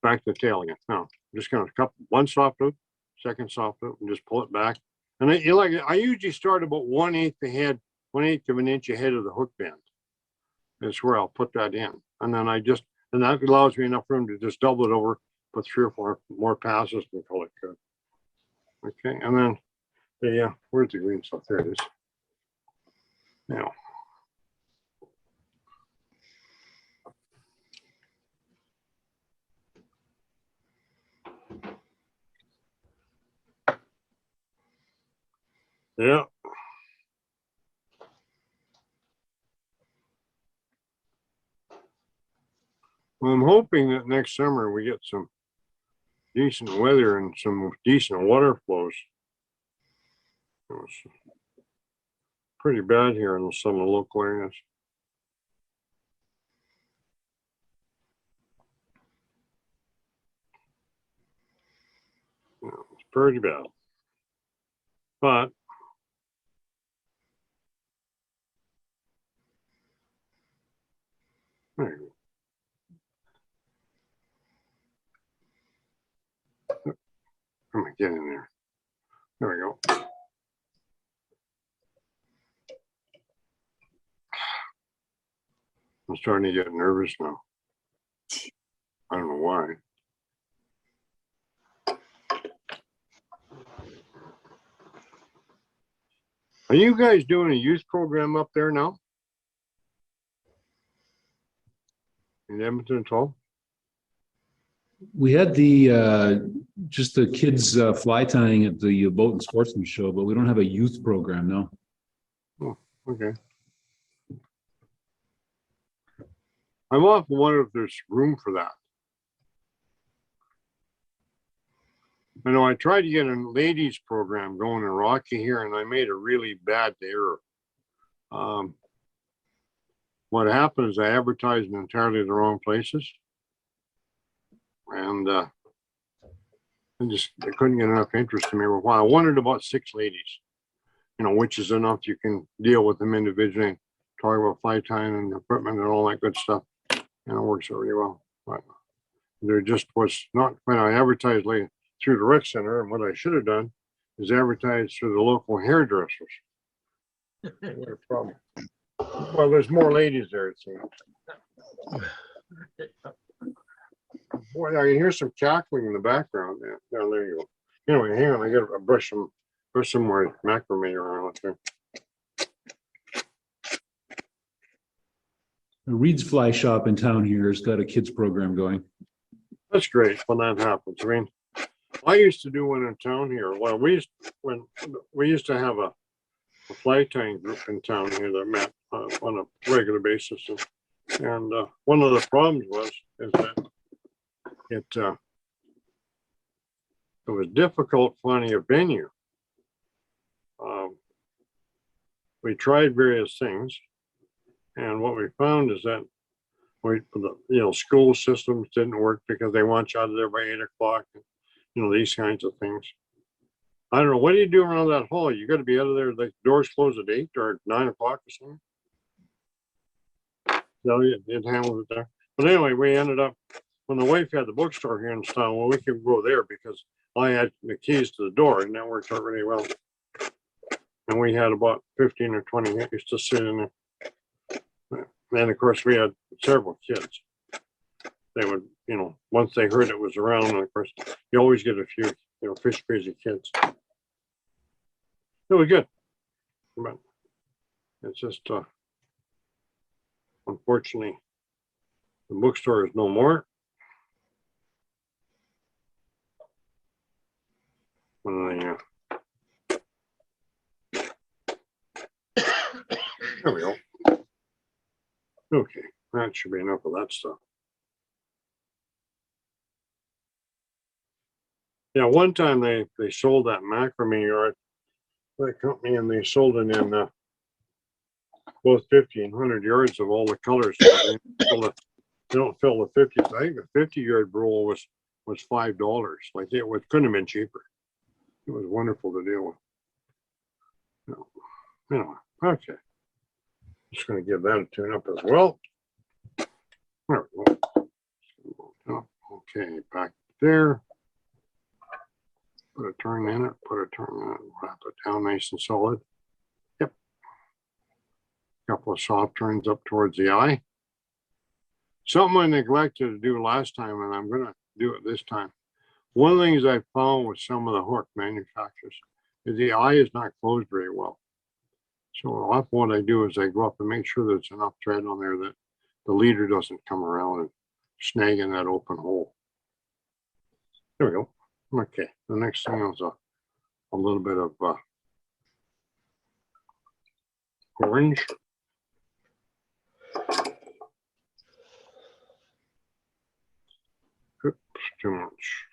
back to the tail again. Now, I'm just going to cut one soft loop, second soft loop, and just pull it back. And I usually start about 1/8 ahead, 1/8 of an inch ahead of the hook bend. That's where I'll put that in. And then and that allows me enough room to just double it over, put 3 or 4 more passes and call it good. Okay, and then where's the green stuff? There it is. Now, yeah. Well, I'm hoping that next summer we get some decent weather and some decent water flows. It's pretty bad here in some of the local areas. It's pretty bad. But there you go. Let me get in there. There we go. I'm starting to get nervous now. I don't know why. Are you guys doing a youth program up there now? In Edmonton at all? We had just the kids fly tying at the boat and sportsman show, but we don't have a youth program, no. Oh, okay. I've often wondered if there's room for that. I know I tried to get a ladies program going in Rocky here, and I made a really bad error. What happened is I advertised in entirely the wrong places, and I couldn't get enough interest in me for a while. I wanted about 6 ladies, which is enough. You can deal with them individually, talk about fly tying and equipment and all that good stuff, and it works really well. But there just was not when I advertised through the rec center, and what I should have done is advertise through the local hairdressers. What a problem. Well, there's more ladies there, it seems. Boy, I can hear some cackling in the background. Yeah, there you go. Anyway, hang on, I gotta brush some more macrame around there. The Reed's Fly Shop in town here has got a kids program going. That's great when that happens. I mean, I used to do one in town here. Well, we used to have a fly tying group in town here that met on a regular basis, and one of the problems is that it was difficult finding a venue. We tried various things, and what we found is that school systems didn't work because they want you out of there by 8 o'clock. These kinds of things. I don't know. What do you do around that hall? You got to be out of there. The doors close at 8 or 9 o'clock or something. So it handled it there. But anyway, we ended up, when the wife had the bookstore here in town, well, we could go there because I had the keys to the door, and that worked out really well. And we had about 15 or 20 used to sit in there. And of course, we had several kids. They would, once they heard it was around, and of course, you always get a few, fish crazy kids. It was good, but it's just, unfortunately, the bookstore is no more. There we go. Okay, that should be enough of that stuff. Yeah, one time they sold that macrame yard, that company, and they sold it in both 50 and 100 yards of all the colors. They don't fill the 50. I think the 50-yard roll was $5. Like it couldn't have been cheaper. It was wonderful to deal with. Anyway, okay. Just going to give that a tune up as well. There we go. Okay, back there. Put a turn in it, put a turn in it, wrap it down nice and solid. Yep. Couple of soft turns up towards the eye. Something I neglected to do last time, and I'm gonna do it this time. One of the things I found with some of the hook manufacturers is the eye is not closed very well. So often what I do is I go up and make sure there's enough thread on there that the leader doesn't come around and snag in that open hole. There we go. Okay, the next thing is a little bit of orange. Oops, too much.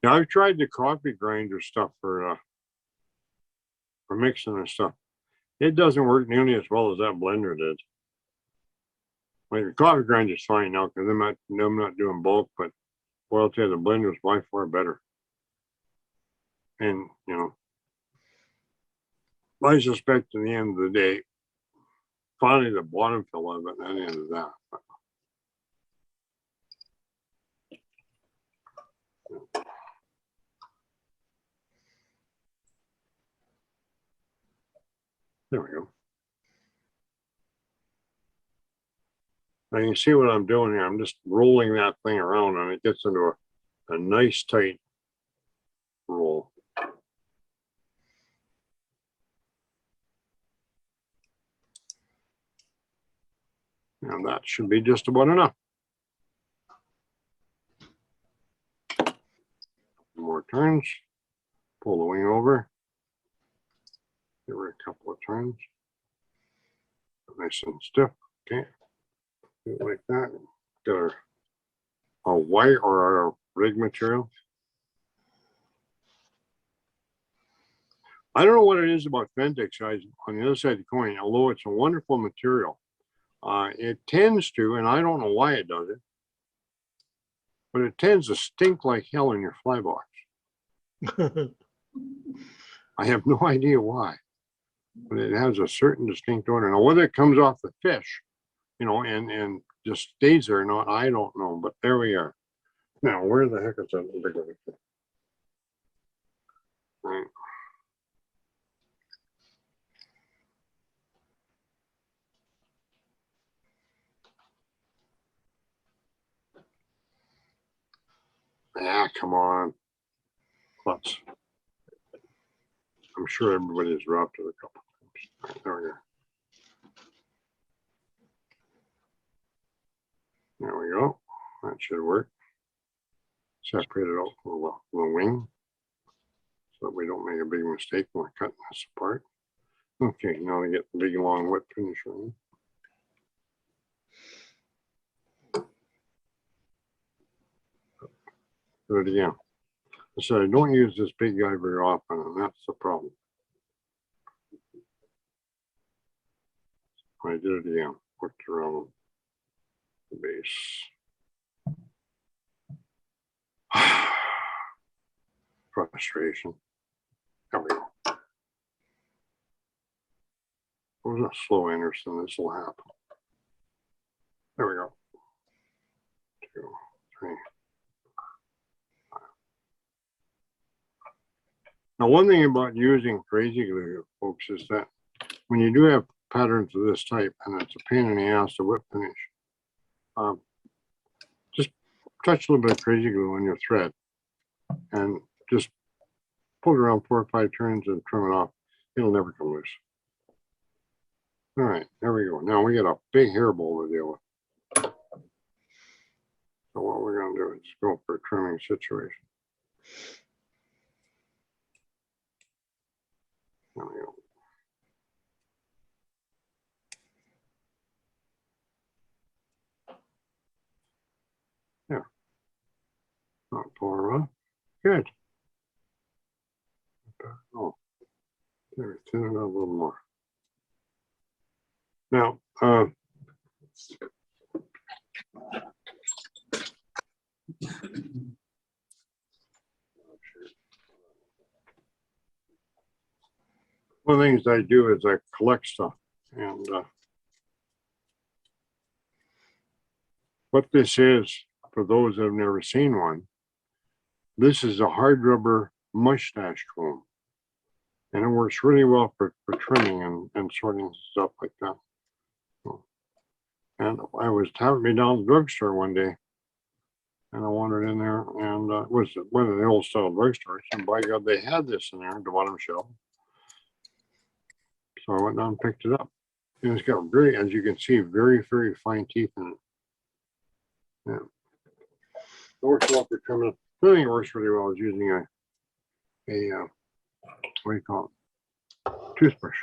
Now I've tried the coffee grinder stuff for mixing and stuff. It doesn't work nearly as well as that blender did. Like the coffee grinder is fine now because I'm not doing bulk, but well, I'll tell you, the blender is by far better. And you know, I suspect in the end of the day, finally the bottom fell out of it, and the end of that. There we go. Now you can see what I'm doing here. I'm just rolling that thing around and it gets into a nice tight roll. And that should be just about enough. More turns. Pull the wing over. Give her a couple of turns. Nice and stiff. Okay. Do it like that. Got a white or a rig material. I don't know what it is about Fentex guys on the other side of the coin, although it's a wonderful material. It tends to, and I don't know why it does it, but it tends to stink like hell in your fly box. I have no idea why, but it has a certain distinct odor. Now, whether it comes off the fish, you know, and just stays there or not, I don't know, but there we are. Now, where the heck is that big one? Right. Ah, come on. Let's. I'm sure everybody's dropped it a couple times. Right, there we go. There we go. That should work. Separate it out from the wing so that we don't make a big mistake when we're cutting this apart. Okay, now we get the big long whip finish on. Do it again. So I don't use this big guy very often, and that's the problem. I did it again. Worked around the base. Frustration. There we go. It was a slow Andersen. This will happen. There we go. 2, 3. Now, one thing about using crazy glue, folks, is that when you do have patterns of this type, and it's a pain in the ass to whip finish, just touch a little bit of crazy glue on your thread and just pull it around 4 or 5 turns and trim it off. It'll never come loose. All right, there we go. Now we got a big hairball to deal with. So what we're going to do is go for a trimming situation. There we go. Yeah. Not far off. Good. Oh, there, thin it out a little more. Now, one of the things I do is I collect stuff, and what this is, for those that have never seen one, this is a hard rubber mustache comb. And it works really well for trimming and sorting stuff like that. And I was having me down at the drugstore one day, and I wandered in there, and it was one of the old style drugstores, and by God, they had this in there, the bottom shelf. So I went down and picked it up. And it's got very, as you can see, very, very fine teeth in it. Yeah. It works well for trimming. The thing that works really well is using a what do you call it? Toothbrush.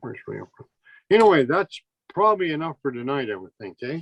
Works really well. Anyway, that's probably enough for tonight, I would think, eh?